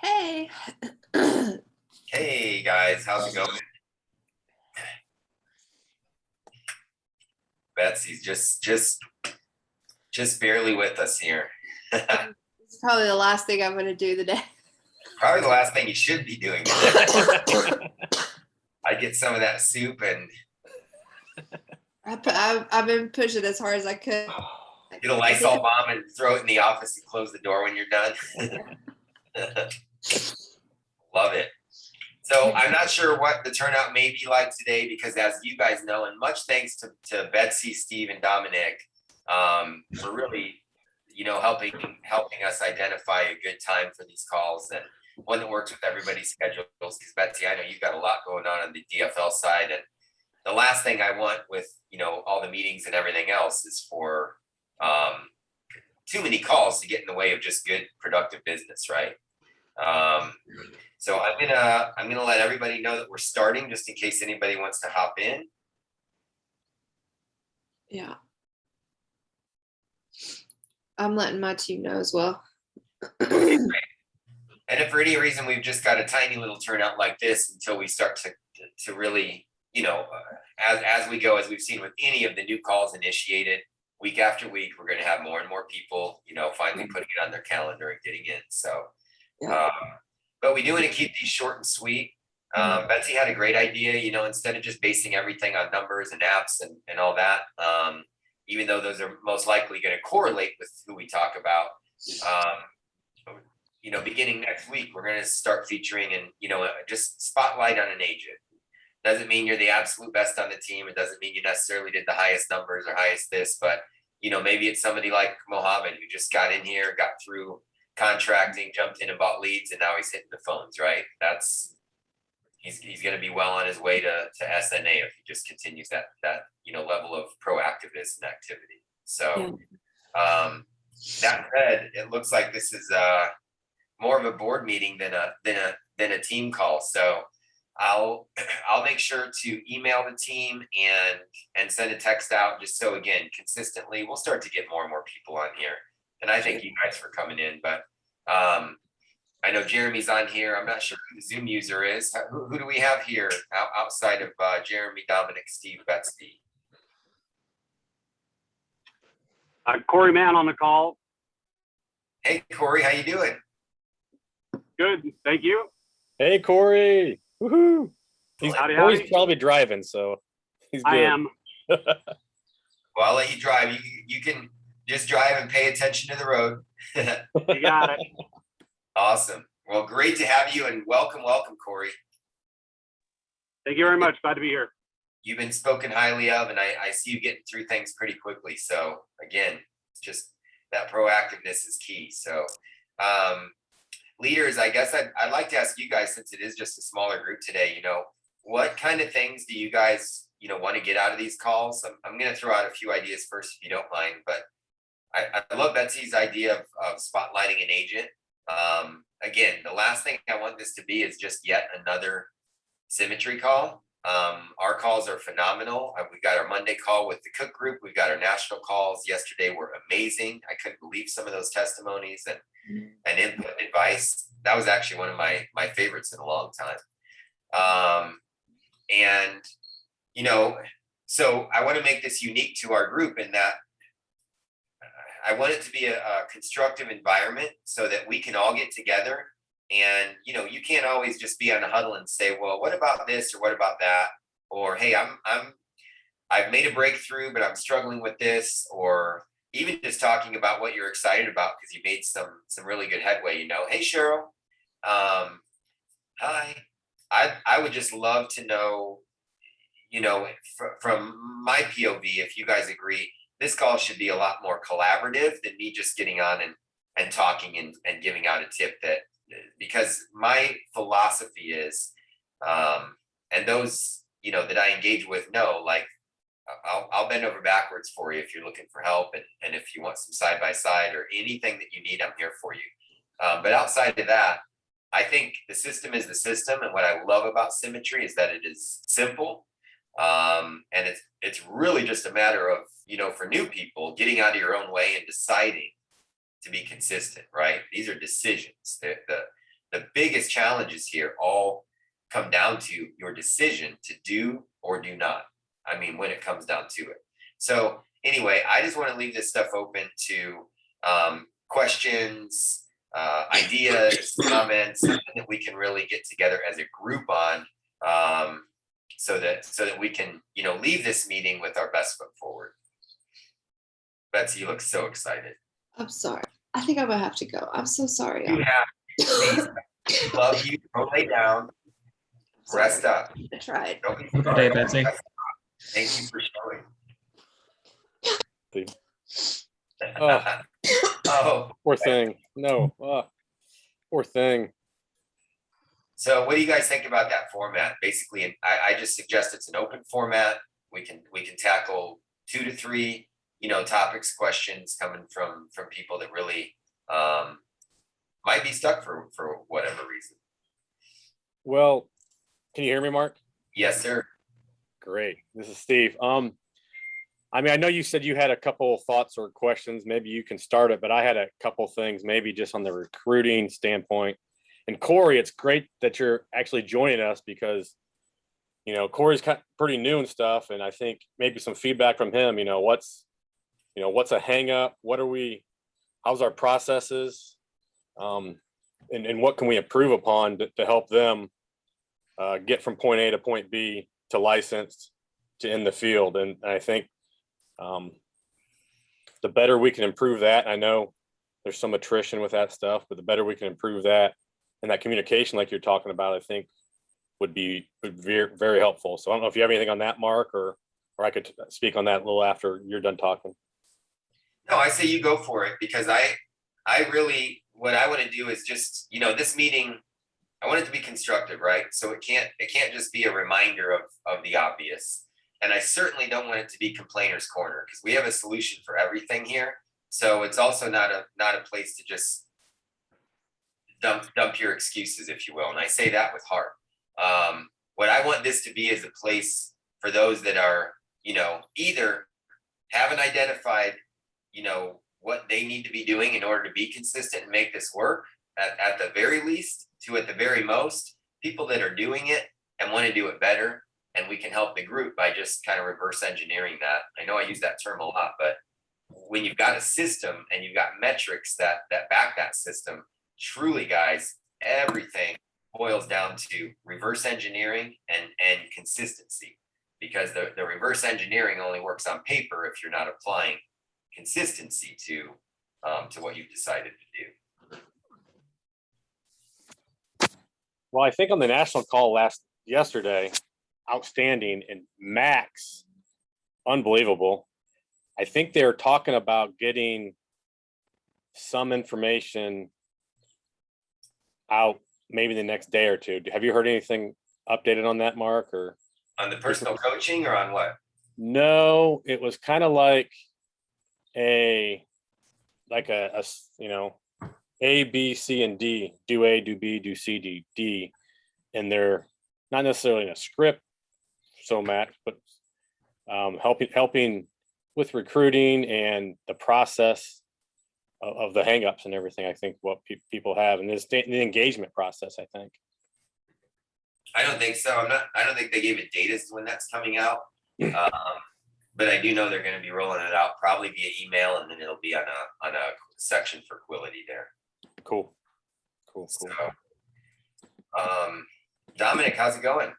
Hey. Hey guys, how's it going? Betsy's just barely with us here. It's probably the last thing I'm going to do today. Probably the last thing you should be doing today. I get some of that soup and I've been pushing as hard as I could. get a Lysol bomb and throw it in the office and close the door when you're done. Love it. So I'm not sure what the turnout may be like today because, as you guys know, and much thanks to Betsy, Steve, and Dominic for really, helping us identify a good time for these calls and one that works with everybody's schedules. Because Betsy, I know you've got a lot going on the DFL side, and the last thing I want with all the meetings and everything else is for too many calls to get in the way of just good, productive business, right? So I'm gonna let everybody know that we're starting, just in case anybody wants to hop in. Yeah. I'm letting my team know as well. Okay, great. And if for any reason we've just got a tiny little turnout like this until we start to really, as we go, as we've seen with any of the new calls initiated week after week, we're going to have more and more people, finally putting it on their calendar and getting in. So, but we do want to keep these short and sweet. Betsy had a great idea, instead of just basing everything on numbers and apps and all that, even though those are most likely going to correlate with who we talk about, beginning next week, we're going to start featuring and, just spotlight on an agent. Doesn't mean you're the absolute best on the team. It doesn't mean you necessarily did the highest numbers or highest this, but, maybe it's somebody like Mohammed who just got in here, got through contracting, jumped in and bought leads, and now he's hitting the phones, right? He's going to be well on his way to SNA if he just continues that level of proactiveness and activity. So that said, it looks like this is more of a board meeting than a team call. So I'll make sure to email the team and send a text out, just so, again, consistently we'll start to get more and more people on here. And I thank you guys for coming in, but I know Jeremy's on here. I'm not sure who the Zoom user is. Who do we have here outside of Jeremy, Dominic, Steve, Betsy? Corey Mann on the call. Hey, Corey, how you doing? Good, thank you. Hey, Corey. Woohoo. Howdy. He's probably driving, so he's good. I am. Well, I'll let you drive. You can just drive and pay attention to the road. You got it. Awesome. Well, great to have you, and welcome, Corey. Thank you very much. Glad to be here. You've been spoken highly of, and I see you getting through things pretty quickly. So again, it's just that proactiveness is key. So leaders, I guess I'd like to ask you guys, since it is just a smaller group today, what kind of things do you guys, want to get out of these calls? I'm going to throw out a few ideas first, if you don't mind, but I love Betsy's idea of spotlighting an agent. Again, the last thing I want this to be is just yet another Symmetry call. Our calls are phenomenal. We got our Monday call with the Cook Group. We've got our national calls. Yesterday were amazing. I couldn't believe some of those testimonies and input and advice. That was actually one of my favorites in a long time. And, so I want to make this unique to our group in that I want it to be a constructive environment so that we can all get together. And, you can't always just be on a huddle and say, well, what about this or what about that? Or, hey, I've made a breakthrough, but I'm struggling with this. Or even just talking about what you're excited about because you made some really good headway, Hey, Cheryl. Hi. I would just love to know, from my POV, if you guys agree, this call should be a lot more collaborative than me just getting on and talking and giving out a tip because my philosophy is, and those, that I engage with know, like, I'll bend over backwards for you if you're looking for help. And if you want some side-by-side or anything that you need, I'm here for you. But outside of that, I think the system is the system. And what I love about Symmetry is that it is simple. And it's really just a matter of, for new people, getting out of your own way and deciding to be consistent, right? These are decisions. The biggest challenges here all come down to your decision to do or do not. I mean, when it comes down to it. So anyway, I just want to leave this stuff open to questions, ideas, comments, something that we can really get together as a group on, so that we can, leave this meeting with our best foot forward. Betsy, you look so excited. I'm sorry. I think I'm gonna have to go. I'm so sorry. You have, please, love you. Go lay down. Sorry. Rest up. I tried. Don't be Good sorry. day, Betsy. Thank you for showing. Oh. Oh, Poor thing. No. Poor thing. so what do you guys think about that format? Basically, I just suggest it's an open format. We can tackle 2 to 3, topics, questions coming from people that really might be stuck for whatever reason. Well, can you hear me, Mark? Yes, sir. Great. This is Steve. I mean, I know you said you had a couple of thoughts or questions. Maybe you can start it, but I had a couple of things, maybe just on the recruiting standpoint. And Corey, it's great that you're actually joining us because, Corey's pretty new and stuff. And I think maybe some feedback from him, what's a hang up? How's our processes? And what can we improve upon to help them get from point A to point B to licensed to in the field? And I think the better we can improve that, I know there's some attrition with that stuff, but the better we can improve that and that communication like you're talking about, I think would be very, very helpful. So I don't know if you have anything on that, Mark, or I could speak on that a little after you're done talking. No, I say you go for it, because I really, what I want to do is just, this meeting, I want it to be constructive, right? So it can't just be a reminder of the obvious. And I certainly don't want it to be complainer's corner, because we have a solution for everything here. So it's also not a place to just dump your excuses, if you will. And I say that with heart. What I want this to be is a place for those that are, either haven't identified, what they need to be doing in order to be consistent and make this work at the very least, to at the very most, people that are doing it and want to do it better. And we can help the group by just kind of reverse engineering that. I know I use that term a lot, but when you've got a system and you've got metrics that back that system, truly, guys, everything boils down to reverse engineering and consistency, because the reverse engineering only works on paper if you're not applying consistency to what you've decided to do. Well, I think on the national call yesterday, outstanding, and Max, unbelievable. I think they're talking about getting some information out maybe the next day or two. Have you heard anything updated on that, Mark? Or On the personal coaching, or on what? no, it was kind of like a A, B, C, and D. Do A, do B, do C, do D. And they're not necessarily in a script so much, but helping with recruiting and the process of the hangups and everything. I think what people have, and the engagement process, I think. I don't think so. I don't think they gave a date as to when that's coming out. But I do know they're going to be rolling it out probably via email, and then it'll be on a section for Quility there. Cool. So, Dominic, how's it going?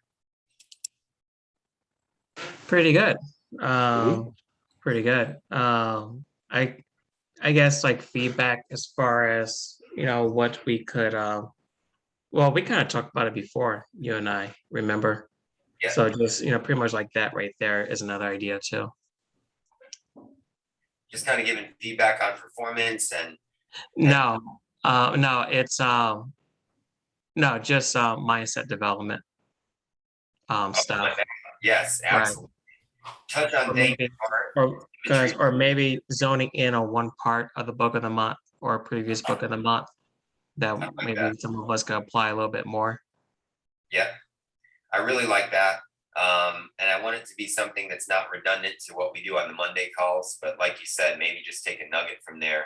Pretty good. Pretty good. I guess like feedback as far as, what we could, well, we kind of talked about it before, you and I, remember? Yeah. So just, pretty much like that right there is another idea too. Just kind of giving feedback on performance and No, it's just mindset development stuff. yes, Right. absolutely. Touch on Or things. maybe, or maybe zoning in on one part of the book of the month or a previous book of the month that like maybe that. some of us could apply a little bit more. Yeah, I really like that. And I want it to be something that's not redundant to what we do on the Monday calls, but like you said, maybe just take a nugget from there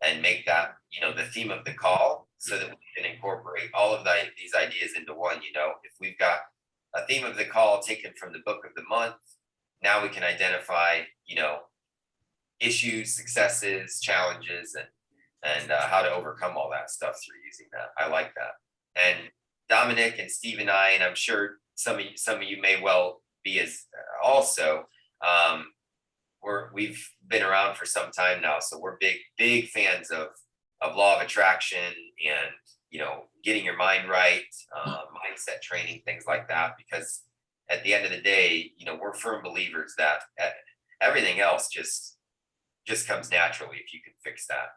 and make that, the theme of the call, so that we can incorporate all of these ideas into one. If we've got a theme of the call taken from the book of the month, now we can identify, issues, successes, challenges, and how to overcome all that stuff through using that. I like that. And Dominic and Steve and I, and I'm sure some of you may well be as also, we've been around for some time now, so we're big fans of law of attraction and getting your mind right, mindset training, things like that. Because at the end of the day, we're firm believers that everything else just comes naturally if you can fix that.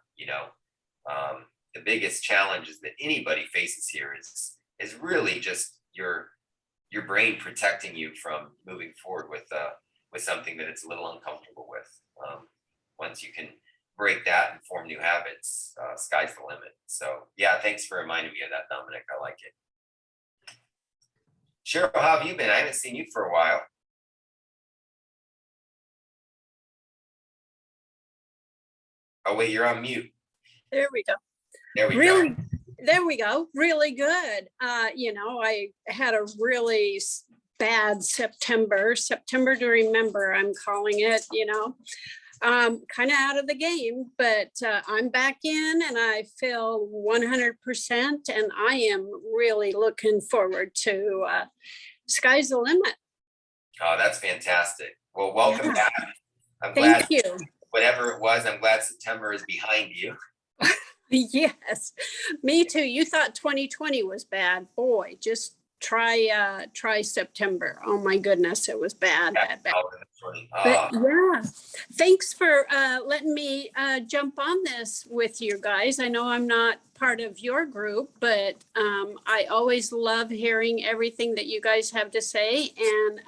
The biggest challenges that anybody faces here is really just your brain protecting you from moving forward with something that it's a little uncomfortable with. Once you can break that and form new habits, sky's the limit. So yeah, thanks for reminding me of that, Dominic. I like it. Cheryl, how have you been? I haven't seen you for a while. Oh wait, you're on mute. There we go. There we Really, go. there we go. Really good. I had a really bad September to remember, I'm calling it, kind of out of the game, but I'm back in and I feel 100%, and I am really looking forward to sky's the limit. Oh, that's fantastic. Well, welcome Yeah. back. I'm glad, Thank you. whatever it was, I'm glad September is behind you. Yes, me too. You thought 2020 was bad. Boy, just try September. Oh my goodness, it was bad. But yeah, thanks for letting me jump on this with you guys. I know I'm not part of your group, but I always love hearing everything that you guys have to say, and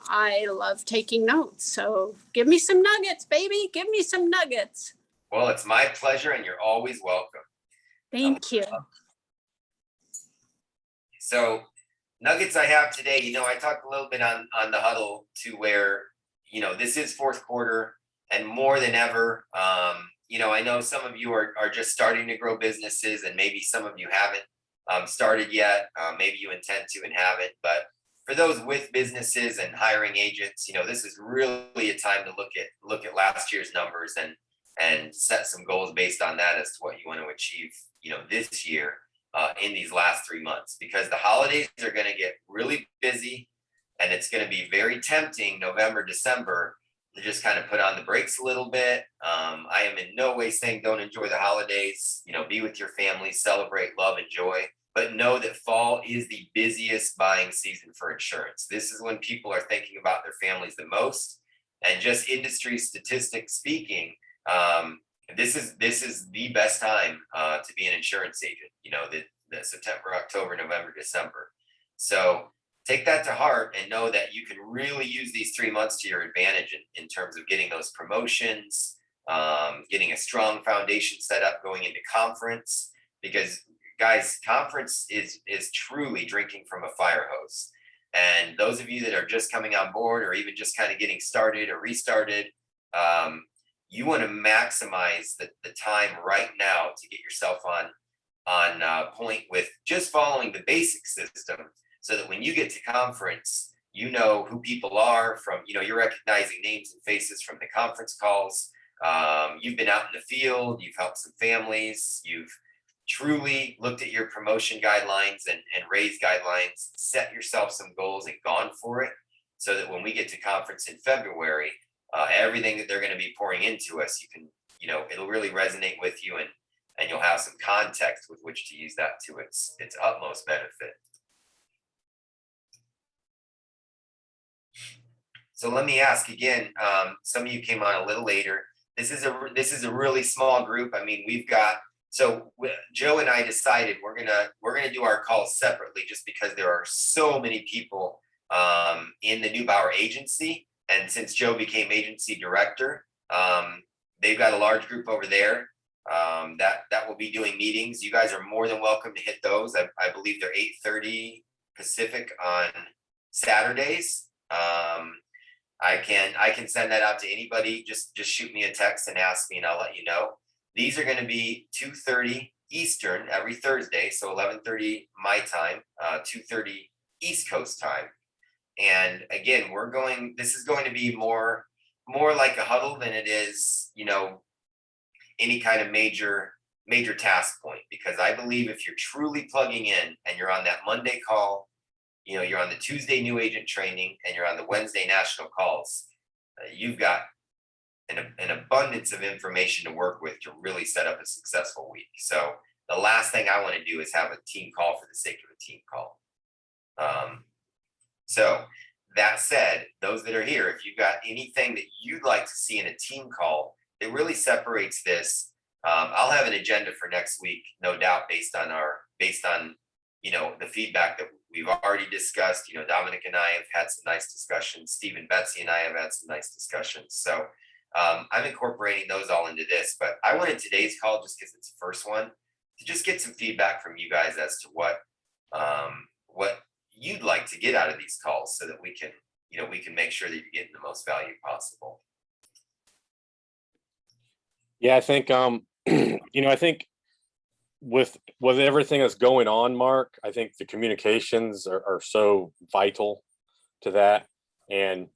I love taking notes. So give me some nuggets, baby. Give me some nuggets. Well, it's my pleasure, and you're always welcome. Thank you. So nuggets I have today, I talked a little bit on the huddle to where, this is fourth quarter, and more than ever, I know some of you are just starting to grow businesses, and maybe some of you haven't started yet. Maybe you intend to and haven't, but for those with businesses and hiring agents, this is really a time to look at last year's numbers and set some goals based on that as to what you want to achieve, this year in these last 3 months, because the holidays are going to get really busy, and it's going to be very tempting November, December to just kind of put on the brakes a little bit. I am in no way saying don't enjoy the holidays, be with your family, celebrate, love, and joy, but know that fall is the busiest buying season for insurance. This is when people are thinking about their families the most, and just industry statistics speaking, this is the best time to be an insurance agent, the September, October, November, December. So take that to heart and know that you can really use these 3 months to your advantage in terms of getting those promotions, getting a strong foundation set up going into conference, because guys, conference is truly drinking from a fire hose. And those of you that are just coming on board, or even just kind of getting started or restarted, you want to maximize the time right now to get yourself on point with just following the basic system, so that when you get to conference, you know who people are from, you're recognizing names and faces from the conference calls. You've been out in the field, you've helped some families, you've truly looked at your promotion guidelines and raised guidelines, set yourself some goals and gone for it, so that when we get to conference in February, everything that they're going to be pouring into us, you can, it'll really resonate with you, and you'll have some context with which to use that to its utmost benefit. So let me ask again, some of you came on a little later. This is a really small group. I mean, Joe and I decided we're gonna do our calls separately, just because there are so many people in the Newbauer Agency. And since Joe became agency director, they've got a large group over there that will be doing meetings. You guys are more than welcome to hit those. I believe they're 8:30 Pacific on Saturdays. I can send that out to anybody. Just shoot me a text and ask me, and I'll let you know. These are going to be 2:30 Eastern every Thursday, so 11:30 my time, 2:30 East Coast time. And again, this is going to be more like a huddle than it is, any kind of major task point, because I believe if you're truly plugging in and you're on that Monday call, you're on the Tuesday new agent training, and you're on the Wednesday national calls, you've got an abundance of information to work with to really set up a successful week. So the last thing I want to do is have a team call for the sake of a team call. So that said, those that are here, if you've got anything that you'd like to see in a team call that really separates this, I'll have an agenda for next week, no doubt, based on the feedback that we've already discussed. Dominic and I have had some nice discussions. Steve and Betsy and I have had some nice discussions. So I'm incorporating those all into this. But I wanted today's call, just because it's the first one, to just get some feedback from you guys as to what you'd like to get out of these calls, so that we can make sure that you're getting the most value possible. Yeah, I think, I think with everything that's going on, Mark, I think the communications are so vital to that. And,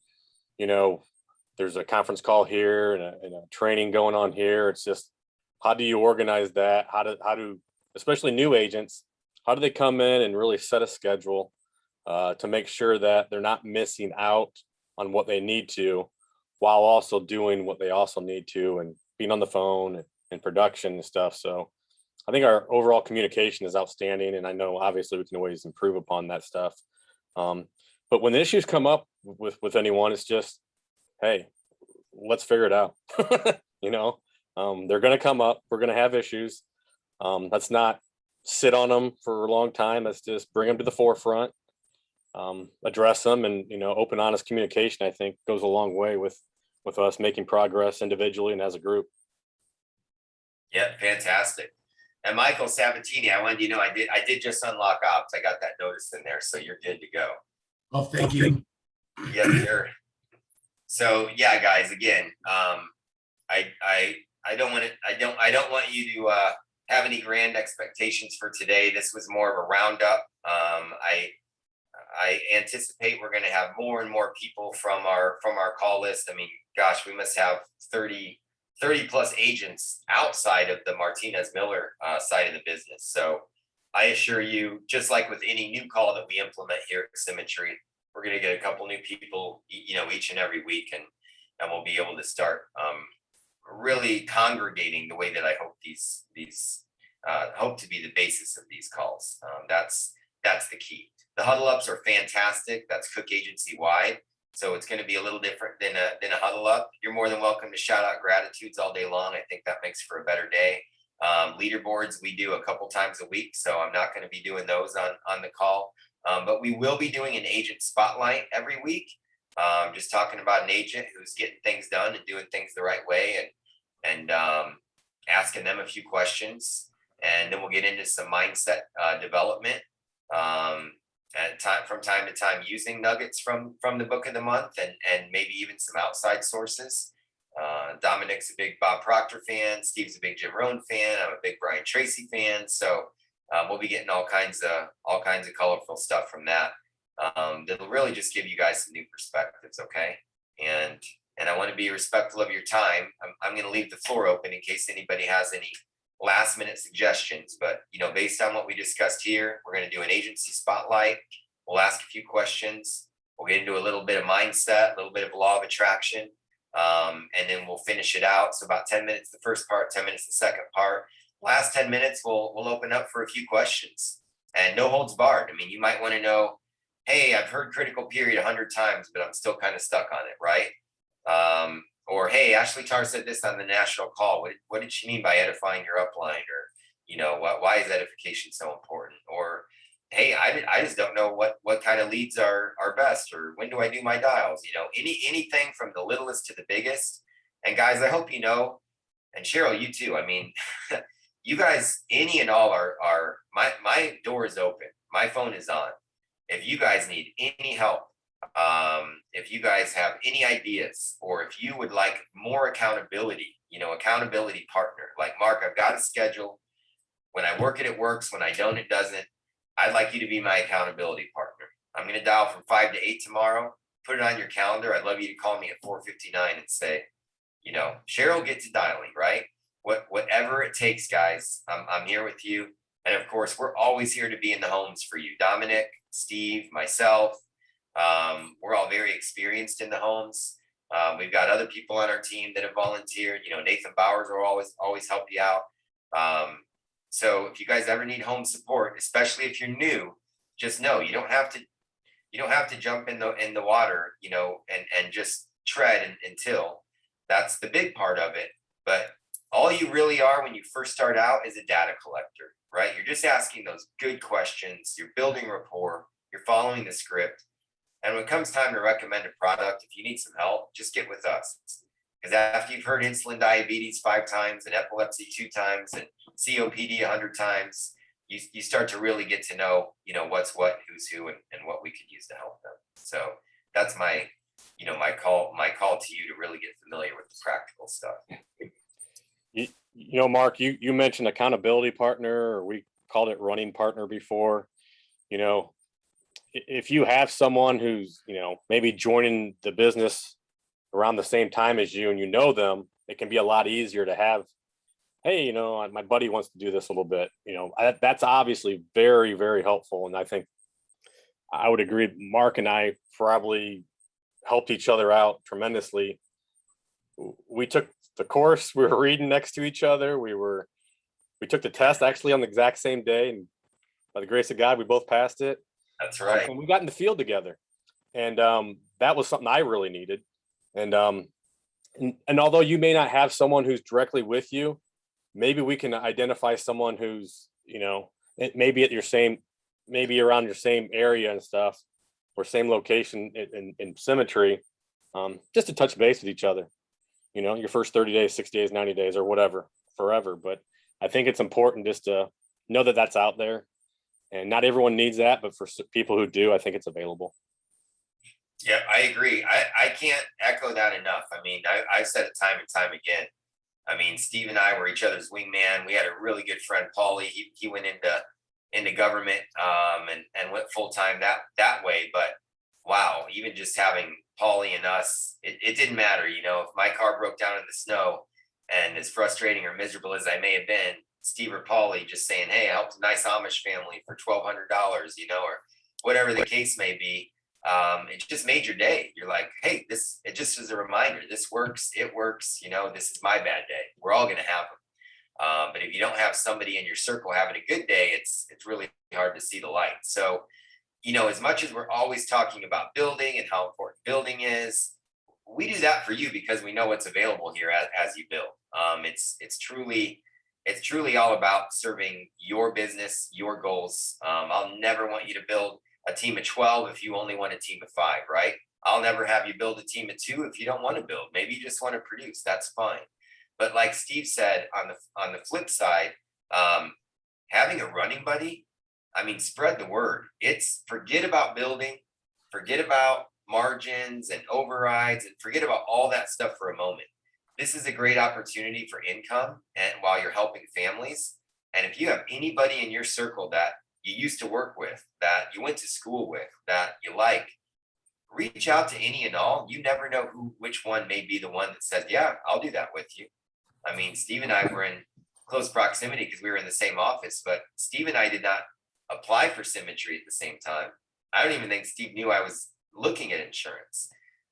there's a conference call here and a training going on here. It's just, how do you organize that? How do, especially new agents, how do they come in and really set a schedule to make sure that they're not missing out on what they need to, while also doing what they also need to, and being on the phone and production and stuff. So I think our overall communication is outstanding, and I know obviously we can always improve upon that stuff. But when the issues come up with anyone, it's just, hey, let's figure it out. They're going to come up. We're going to have issues. Let's not sit on them for a long time. Let's just bring them to the forefront, address them, and open, honest communication, I think, goes a long way with us making progress individually and as a group. Yeah, fantastic. And Michael Sabatini, I wanted you to know I did just unlock ops. I got that notice in there, so you're good to go. Oh, thank you. Yes, sir. So yeah, guys, again, I don't want you to have any grand expectations for today. This was more of a roundup. I anticipate we're going to have more and more people from our call list. I mean, gosh, we must have 30 plus agents outside of the Martinez Miller side of the business. So I assure you, just like with any new call that we implement here at Symmetry, we're going to get a couple new people, each and every week, and we'll be able to start really congregating the way that I hope these hope to be the basis of these calls. That's the key. The huddle ups are fantastic. That's Cook Agency wide. So it's going to be a little different than a huddle up. You're more than welcome to shout out gratitudes all day long. I think that makes for a better day. Leaderboards we do a couple times a week, so I'm not going to be doing those on the call. But we will be doing an agent spotlight every week. Just talking about an agent who's getting things done and doing things the right way, and asking them a few questions. And then we'll get into some mindset development. From time to time, using nuggets from the book of the month, and maybe even some outside sources. Dominic's a big Bob Proctor fan. Steve's a big Jim Rohn fan. I'm a big Brian Tracy fan. So we'll be getting all kinds of colorful stuff from that. That'll really just give you guys some new perspectives. Okay. And I want to be respectful of your time. I'm going to leave the floor open in case anybody has any last minute suggestions, but based on what we discussed here, we're going to do an agency spotlight. We'll ask a few questions. We'll get into a little bit of mindset, a little bit of law of attraction, and then we'll finish it out. So about 10 minutes the first part, 10 minutes the second part. Last 10 minutes we'll open up for a few questions, and no holds barred. I mean, you might want to know, hey, I've heard critical period 100 times, but I'm still kind of stuck on it, right? Or, hey, Ashley Tarr said this on the national call. What did she mean by edifying your upline? Or, why is edification so important? Or, hey, I just don't know what kind of leads are best, or when do I do my dials? Anything from the littlest to the biggest. And guys, I hope and Cheryl, you too. I mean, you guys, any and all my door is open. My phone is on. If you guys need any help If you guys have any ideas, or if you would like more accountability, accountability partner, like Mark, I've got a schedule. When I work it, it works. When I don't, it doesn't. I'd like you to be my accountability partner. I'm going to dial from 5 to 8 tomorrow. Put it on your calendar. I'd love you to call me at 4:59 and say, Cheryl, get to dialing, right? Whatever it takes, guys, I'm here with you. And of course, we're always here to be in the homes for you. Dominic, Steve, myself, we're all very experienced in the homes. We've got other people on our team that have volunteered. Nathan Bowers will always help you out. So if you guys ever need home support, especially if you're new, just know you don't have to jump in the water, and just tread until. That's the big part of it. But all you really are when you first start out is a data collector, right? You're just asking those good questions. You're building rapport. You're following the script. And when it comes time to recommend a product, if you need some help, just get with us. Because after you've heard insulin diabetes 5 times and epilepsy 2 times and COPD 100 times, you start to really get to know, what's what, who's who, and what we could use to help them. So that's my call to you to really get familiar with the practical stuff. Mark, you mentioned accountability partner, or we called it running partner before. If you have someone who's, maybe joining the business around the same time as you and you know them, it can be a lot easier to have, hey, my buddy wants to do this a little bit. That's obviously very, very helpful. And I think I would agree. Mark and I probably helped each other out tremendously. We took the course, we were reading next to each other. We took the test actually on the exact same day. And by the grace of God, we both passed it. That's right. And we got in the field together. And that was something I really needed. And although you may not have someone who's directly with you, maybe we can identify someone who's, maybe maybe around your same area and stuff, or same location in Symmetry, just to touch base with each other, your first 30 days, 60 days, 90 days, or whatever, forever. But I think it's important just to know that that's out there, and not everyone needs that, but for people who do, I think it's available. Yeah, I agree. I can't echo that enough. I mean, I've said it time and time again. I mean, Steve and I were each other's wingman. We had a really good friend, Paulie. He went into government and went full time that way. But wow, even just having Paulie and us, it didn't matter. If my car broke down in the snow, and as frustrating or miserable as I may have been, Steve or Paulie just saying, "Hey, I helped a nice Amish family for $1,200," or whatever the case may be. It just made your day. You're like, hey, it just is a reminder. This works. It works. This is my bad day. We're all going to have them. But if you don't have somebody in your circle having a good day, it's really hard to see the light. So, as much as we're always talking about building and how important building is, we do that for you because we know what's available here as you build. It's truly all about serving your business, your goals. I'll never want you to build a team of 12 if you only want a team of 5, right? I'll never have you build a team of 2 if you don't want to build. Maybe you just want to produce. That's fine. But like Steve said, on the flip side, having a running buddy, spread the word. Forget about building, forget about margins and overrides, and forget about all that stuff for a moment. This is a great opportunity for income, and while you're helping families. And if you have anybody in your circle that you used to work with, that you went to school with, that you like, reach out to any and all. You never know which one may be the one that says, yeah, I'll do that with you. Steve and I were in close proximity because we were in the same office, but Steve and I did not apply for Symmetry at the same time. I don't even think Steve knew I was looking at insurance.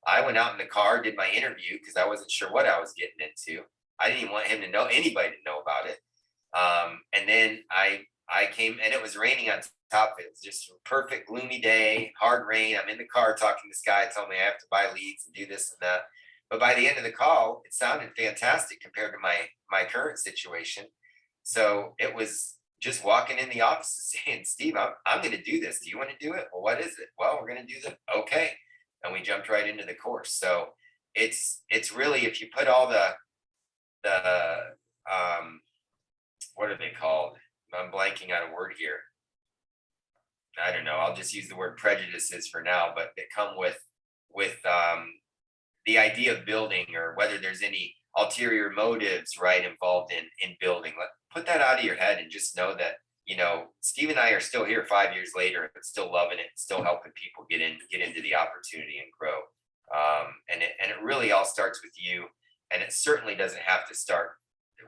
I went out in the car, did my interview because I wasn't sure what I was getting into. I didn't even want him to know, anybody to know about it. And then I came, and it was raining on top of it. It was just a perfect gloomy day, hard rain. I'm in the car talking to this guy, telling me I have to buy leads and do this and that. But by the end of the call, it sounded fantastic compared to my current situation. So it was just walking in the office and saying, Steve, I'm going to do this. Do you want to do it? Well, what is it? Well, we're going to do that. Okay. And we jumped right into the course. So it's really, if you put all the what are they called? I'm blanking out a word here. I don't know, I'll just use the word prejudices for now, but that come with the idea of building, or whether there's any ulterior motives, right, involved in building. Put that out of your head and just know that, you know, Steve and I are still here 5 years later and still loving it, still helping people get into the opportunity and grow. And it really all starts with you. And it certainly doesn't have to start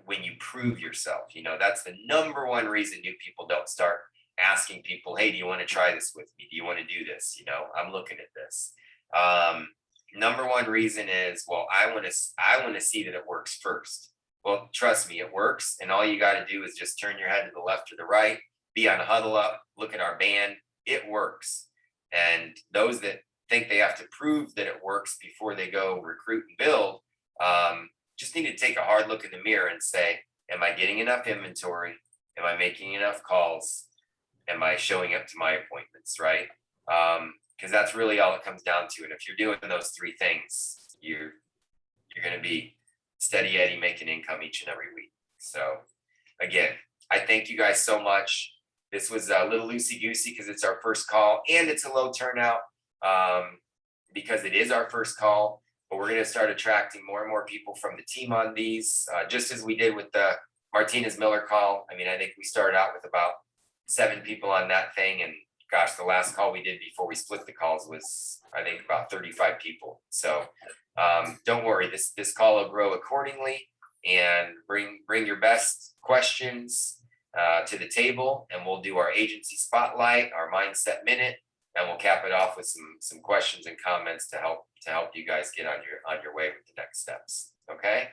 when you prove yourself. You know, that's the number one reason new people don't start asking people, hey, do you want to try this with me? Do you want to do this? You know, I'm looking at this. Number one reason is, well, I want to see that it works first. Well, trust me, it works. And all you got to do is just turn your head to the left or the right, be on a huddle up, look at our band. It works. And those that think they have to prove that it works before they go recruit and build, just need to take a hard look in the mirror and say, am I getting enough inventory? Am I making enough calls? Am I showing up to my appointments, right? Because that's really all it comes down to. And if you're doing those three things, you're going to be steady Eddie making income each and every week. So again, I thank you guys so much. This was a little loosey-goosey because it's our first call and it's a low turnout because it is our first call. But we're going to start attracting more and more people from the team on these, just as we did with the Martinez Miller call. I mean, I think we started out with about 7 people on that thing. And gosh, the last call we did before we split the calls was, I think, about 35 people. So don't worry, this call will grow accordingly, and bring your best questions to the table, and we'll do our agency spotlight, our mindset minute, and we'll cap it off with some questions and comments to help you guys get on your way with the next steps. Okay.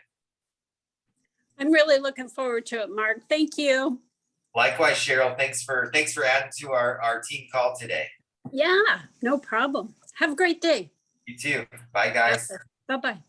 I'm really looking forward to it, Mark. Thank you. Likewise, Cheryl. Thanks for adding to our team call today. Yeah, no problem. Have a great day. You too. Bye, guys. Bye-bye.